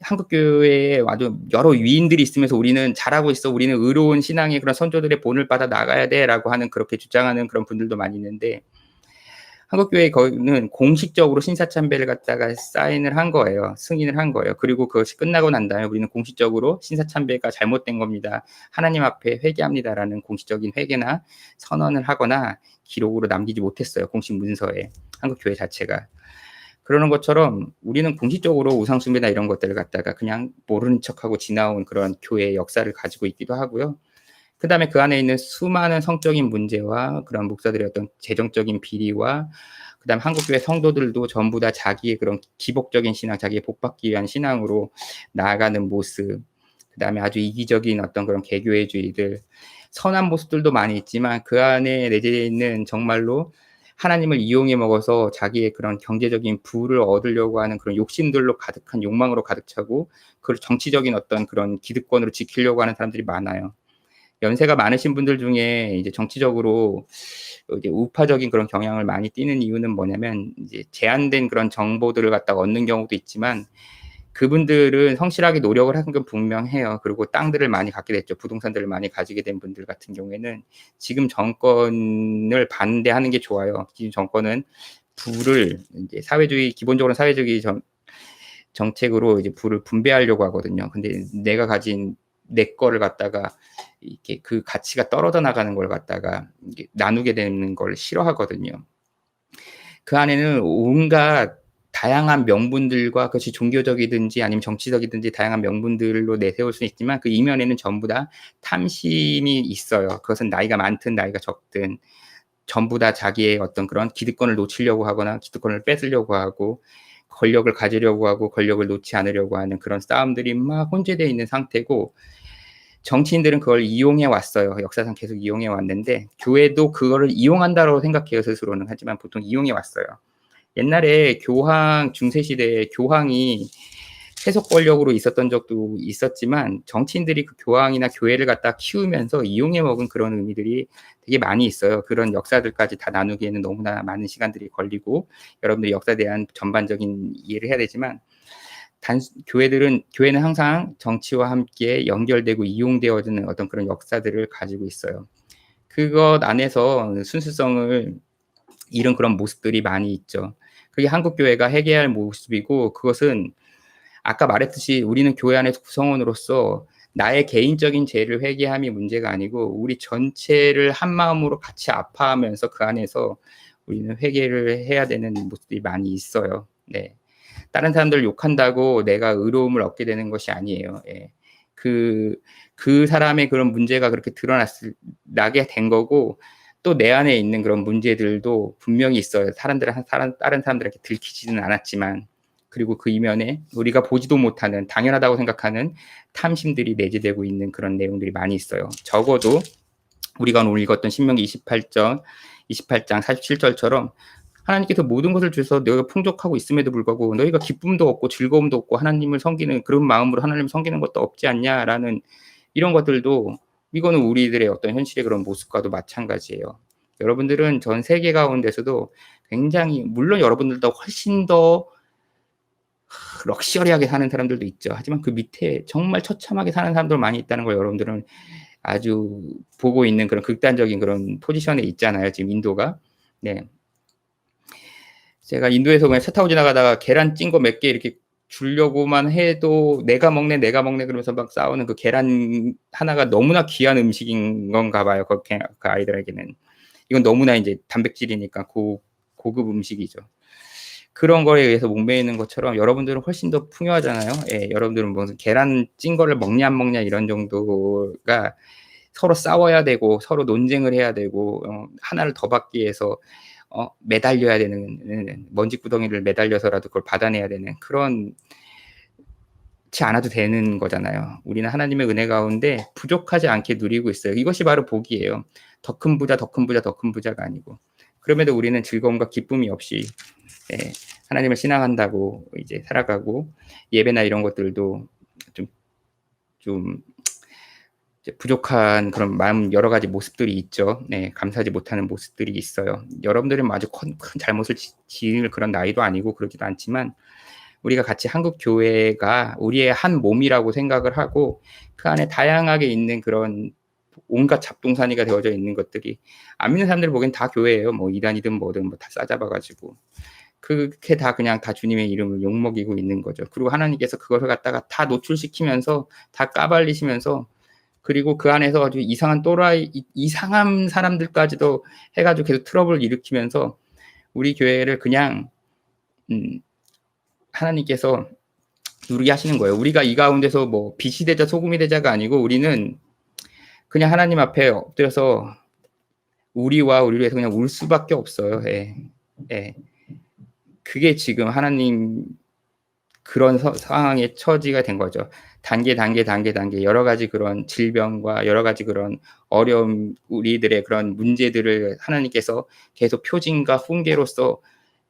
한국교회에 아주 여러 위인들이 있으면서 우리는 잘하고 있어, 우리는 의로운 신앙의 그런 선조들의 본을 받아 나가야 돼라고 하는, 그렇게 주장하는 그런 분들도 많이 있는데, 한국교회는 공식적으로 신사참배를 갖다가 사인을 한 거예요. 승인을 한 거예요. 그리고 그것이 끝나고 난 다음에 우리는 공식적으로 신사참배가 잘못된 겁니다, 하나님 앞에 회개합니다라는 공식적인 회개나 선언을 하거나 기록으로 남기지 못했어요. 공식 문서에 한국교회 자체가. 그러는 것처럼 우리는 공식적으로 우상숭배나 이런 것들을 갖다가 그냥 모르는 척하고 지나온 그런 교회의 역사를 가지고 있기도 하고요. 그 다음에 그 안에 있는 수많은 성적인 문제와 그런 목사들의 어떤 재정적인 비리와, 그 다음에 한국교회 성도들도 전부 다 자기의 그런 기복적인 신앙, 자기의 복받기 위한 신앙으로 나아가는 모습, 그 다음에 아주 이기적인 어떤 그런 개교회주의들, 선한 모습들도 많이 있지만 그 안에 내재해 있는 정말로 하나님을 이용해 먹어서 자기의 그런 경제적인 부를 얻으려고 하는 그런 욕심들로 가득한, 욕망으로 가득 차고 그 정치적인 어떤 그런 기득권으로 지키려고 하는 사람들이 많아요. 연세가 많으신 분들 중에 이제 정치적으로 이제 우파적인 그런 경향을 많이 띠는 이유는 뭐냐면, 이제 제한된 그런 정보들을 갖다가 얻는 경우도 있지만 그분들은 성실하게 노력을 한 건 분명해요. 그리고 땅들을 많이 갖게 됐죠. 부동산들을 많이 가지게 된 분들 같은 경우에는 지금 정권을 반대하는 게 좋아요. 지금 정권은 부를 이제 기본적으로 사회주의 정책으로 이제 부를 분배하려고 하거든요. 근데 내가 가진 내 거를 갖다가 이렇게 그 가치가 떨어져 나가는 걸 갖다가 나누게 되는 걸 싫어하거든요. 그 안에는 온갖 다양한 명분들과, 그것이 종교적이든지 아니면 정치적이든지 다양한 명분들로 내세울 수는 있지만 그 이면에는 전부 다 탐심이 있어요. 그것은 나이가 많든 나이가 적든 전부 다 자기의 어떤 그런 기득권을 놓치려고 하거나 기득권을 뺏으려고 하고 권력을 가지려고 하고 권력을 놓지 않으려고 하는 그런 싸움들이 막 혼재되어 있는 상태고, 정치인들은 그걸 이용해 왔어요. 역사상 계속 이용해 왔는데 교회도 그거를 이용한다고 생각해요, 스스로는. 하지만 보통 이용해 왔어요. 옛날에 교황 중세 시대에 교황이 세속 권력으로 있었던 적도 있었지만 정치인들이 그 교황이나 교회를 갖다 키우면서 이용해 먹은 그런 의미들이 되게 많이 있어요. 그런 역사들까지 다 나누기에는 너무나 많은 시간들이 걸리고 여러분들이 역사에 대한 전반적인 이해를 해야 되지만 교회는 항상 정치와 함께 연결되고 이용되어지는 어떤 그런 역사들을 가지고 있어요. 그것 안에서 순수성을 잃은 그런 모습들이 많이 있죠. 그게 한국 교회가 회개할 모습이고 그것은 아까 말했듯이 우리는 교회 안에서 구성원으로서 나의 개인적인 죄를 회개함이 문제가 아니고 우리 전체를 한 마음으로 같이 아파하면서 그 안에서 우리는 회개를 해야 되는 모습들이 많이 있어요. 네. 다른 사람들 욕한다고 내가 의로움을 얻게 되는 것이 아니에요. 예. 그 사람의 그런 문제가 그렇게 나게 된 거고 또 내 안에 있는 그런 문제들도 분명히 있어요. 다른 사람들에게 들키지는 않았지만 그리고 그 이면에 우리가 보지도 못하는 당연하다고 생각하는 탐심들이 내재되고 있는 그런 내용들이 많이 있어요. 적어도 우리가 오늘 읽었던 신명기 28장 47절처럼 하나님께서 모든 것을 주셔서 너희가 풍족하고 있음에도 불구하고 너희가 기쁨도 없고 즐거움도 없고 하나님을 섬기는 그런 마음으로 하나님을 섬기는 것도 없지 않냐라는 이런 것들도 이거는 우리들의 어떤 현실의 그런 모습과도 마찬가지예요. 여러분들은 전 세계 가운데서도 굉장히 물론 여러분들도 훨씬 더 럭셔리하게 사는 사람들도 있죠. 하지만 그 밑에 정말 처참하게 사는 사람들 많이 있다는 걸 여러분들은 아주 보고 있는 그런 극단적인 그런 포지션에 있잖아요. 지금 인도가. 네. 제가 인도에서 그냥 차 타고 지나가다가 계란 찐 거 몇 개 이렇게 주려고만 해도 내가 먹네 그러면서 막 싸우는 그 계란 하나가 너무나 귀한 음식인 건가 봐요. 그 아이들에게는. 이건 너무나 이제 단백질이니까 고급 음식이죠. 그런 거에 의해서 목매이는 것처럼 여러분들은 훨씬 더 풍요하잖아요. 예, 여러분들은 무슨 계란 찐 거를 먹냐 안 먹냐 이런 정도가 서로 싸워야 되고 서로 논쟁을 해야 되고 하나를 더 받기 위해서 매달려야 되는 먼지 구덩이를 매달려서라도 그걸 받아내야 되는 그런 지 않아도 되는 거잖아요. 우리는 하나님의 은혜 가운데 부족하지 않게 누리고 있어요. 이것이 바로 복이에요. 더 큰 부자가 아니고 그럼에도 우리는 즐거움과 기쁨이 없이 예, 하나님을 신앙한다고 이제 살아가고 예배나 이런 것들도 좀 부족한 그런 마음 여러 가지 모습들이 있죠. 네, 감사하지 못하는 모습들이 있어요. 여러분들은 아주 큰 잘못을 지을 그런 나이도 아니고 그러지도 않지만 우리가 같이 한국 교회가 우리의 한 몸이라고 생각을 하고 그 안에 다양하게 있는 그런 온갖 잡동사니가 되어져 있는 것들이 안 믿는 사람들 보기엔 다 교회예요. 뭐 이단이든 뭐든 뭐 다 싸잡아가지고 그렇게 다 그냥 다 주님의 이름을 욕먹이고 있는 거죠. 그리고 하나님께서 그것을 갖다가 다 노출시키면서 다 까발리시면서 그리고 그 안에서 아주 이상한 이상한 사람들까지도 해가지고 계속 트러블을 일으키면서 우리 교회를 그냥 하나님께서 누리게 하시는 거예요. 우리가 이 가운데서 뭐 빛이 되자 소금이 되자가 아니고 우리는 그냥 하나님 앞에 엎드려서 우리를 위해서 그냥 울 수밖에 없어요. 예. 예. 그게 지금 하나님 그런 상황에 처지가 된 거죠. 단계 여러 가지 그런 질병과 여러 가지 그런 어려움 우리들의 그런 문제들을 하나님께서 계속 표징과 훈계로서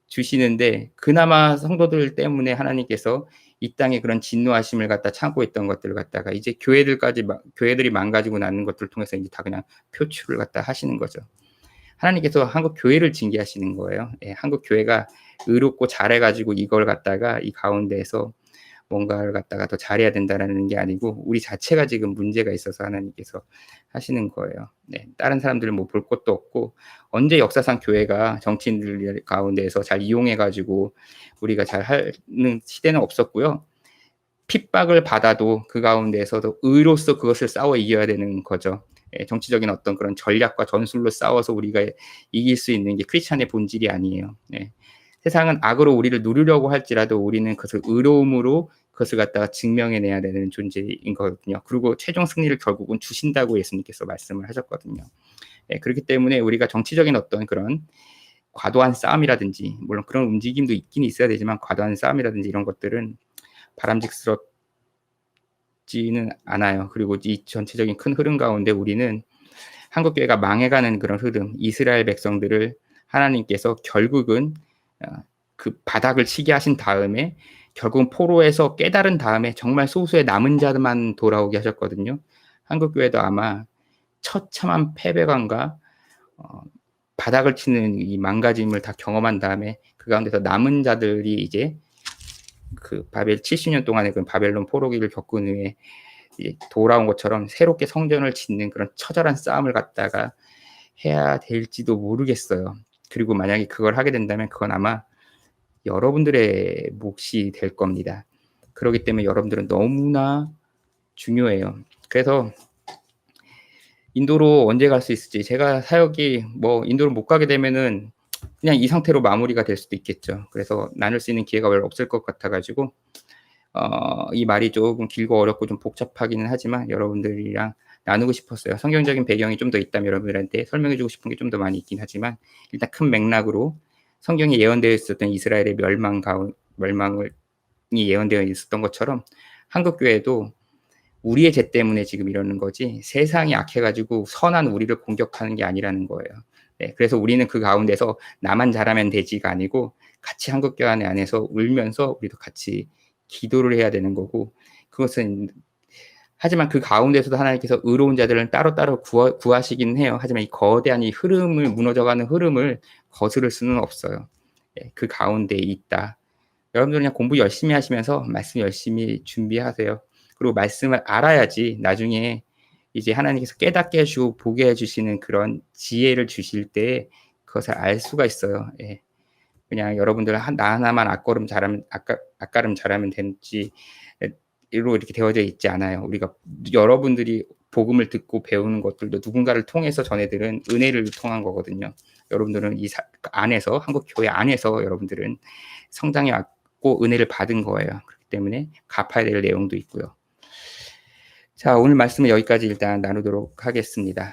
주시는데 그나마 성도들 때문에 하나님께서 이 땅에 그런 진노하심을 갖다 참고 있던 것들을 갖다가 이제 교회들이 망가지고 나는 것들을 통해서 이제 다 그냥 표출을 갖다 하시는 거죠. 하나님께서 한국 교회를 징계하시는 거예요. 예, 한국 교회가 의롭고 잘해가지고 이걸 갖다가 이 가운데에서 뭔가를 갖다가 더 잘해야 된다라는 게 아니고 우리 자체가 지금 문제가 있어서 하나님께서 하시는 거예요. 네, 다른 사람들은 뭐 볼 것도 없고 언제 역사상 교회가 정치인들 가운데에서 잘 이용해가지고 우리가 잘 하는 시대는 없었고요. 핍박을 받아도 그 가운데에서도 의로서 그것을 싸워 이겨야 되는 거죠. 예, 정치적인 어떤 그런 전략과 전술로 싸워서 우리가 이길 수 있는 게 크리스찬의 본질이 아니에요. 예. 세상은 악으로 우리를 누르려고 할지라도 우리는 그것을 의로움으로 그것을 갖다가 증명해내야 되는 존재인 거거든요. 그리고 최종 승리를 결국은 주신다고 예수님께서 말씀을 하셨거든요. 예, 그렇기 때문에 우리가 정치적인 어떤 그런 과도한 싸움이라든지 물론 그런 움직임도 있긴 있어야 되지만 과도한 싸움이라든지 이런 것들은 바람직스럽지는 않아요. 그리고 이 전체적인 큰 흐름 가운데 우리는 한국교회가 망해가는 그런 흐름, 이스라엘 백성들을 하나님께서 결국은 그 바닥을 치게 하신 다음에 결국은 포로에서 깨달은 다음에 정말 소수의 남은 자들만 돌아오게 하셨거든요. 한국 교회도 아마 처참한 패배감과 바닥을 치는 이 망가짐을 다 경험한 다음에 그 가운데서 남은 자들이 이제 그 바벨 70년 동안의 그 바벨론 포로기를 겪은 후에 돌아온 것처럼 새롭게 성전을 짓는 그런 처절한 싸움을 갖다가 해야 될지도 모르겠어요. 그리고 만약에 그걸 하게 된다면 그건 아마 여러분들의 몫이 될 겁니다. 그렇기 때문에 여러분들은 너무나 중요해요. 그래서 인도로 언제 갈 수 있을지, 제가 사역이 뭐 인도를 못 가게 되면은 그냥 이 상태로 마무리가 될 수도 있겠죠. 그래서 나눌 수 있는 기회가 별로 없을 것 같아가지고 이 말이 조금 길고 어렵고 좀 복잡하기는 하지만 여러분들이랑 나누고 싶었어요. 성경적인 배경이 좀 더 있다면 여러분들한테 설명해주고 싶은 게 좀 더 많이 있긴 하지만 일단 큰 맥락으로 성경에 예언되어 있었던 이스라엘의 멸망이 예언되어 있었던 것처럼 한국 교회도 우리의 죄 때문에 지금 이러는 거지 세상이 악해가지고 선한 우리를 공격하는 게 아니라는 거예요. 네, 그래서 우리는 그 가운데서 나만 잘하면 되지가 아니고 같이 한국 교회 안에서 울면서 우리도 같이 기도를 해야 되는 거고, 그것은 하지만 그 가운데서도 하나님께서 의로운 자들은 따로따로 구하시긴 해요. 하지만 이 거대한 이 흐름을 무너져가는 흐름을 거스를 수는 없어요. 네, 그 가운데 있다. 여러분들 그냥 공부 열심히 하시면서 말씀 열심히 준비하세요. 그리고 말씀을 알아야지 나중에 이제 하나님께서 깨닫게 해주고 보게 해주시는 그런 지혜를 주실 때 그것을 알 수가 있어요. 예. 그냥 여러분들 나 하나만 앞걸음 잘하면 앞가름 잘하면 되지 로 이렇게 되어져 있지 않아요. 우리가 여러분들이 복음을 듣고 배우는 것들도 누군가를 통해서 전해들은 은혜를 통한 거거든요. 여러분들은 이 안에서 한국 교회 안에서 여러분들은 성장해 왔고 은혜를 받은 거예요. 그렇기 때문에 갚아야 될 내용도 있고요. 자, 오늘 말씀은 여기까지 일단 나누도록 하겠습니다.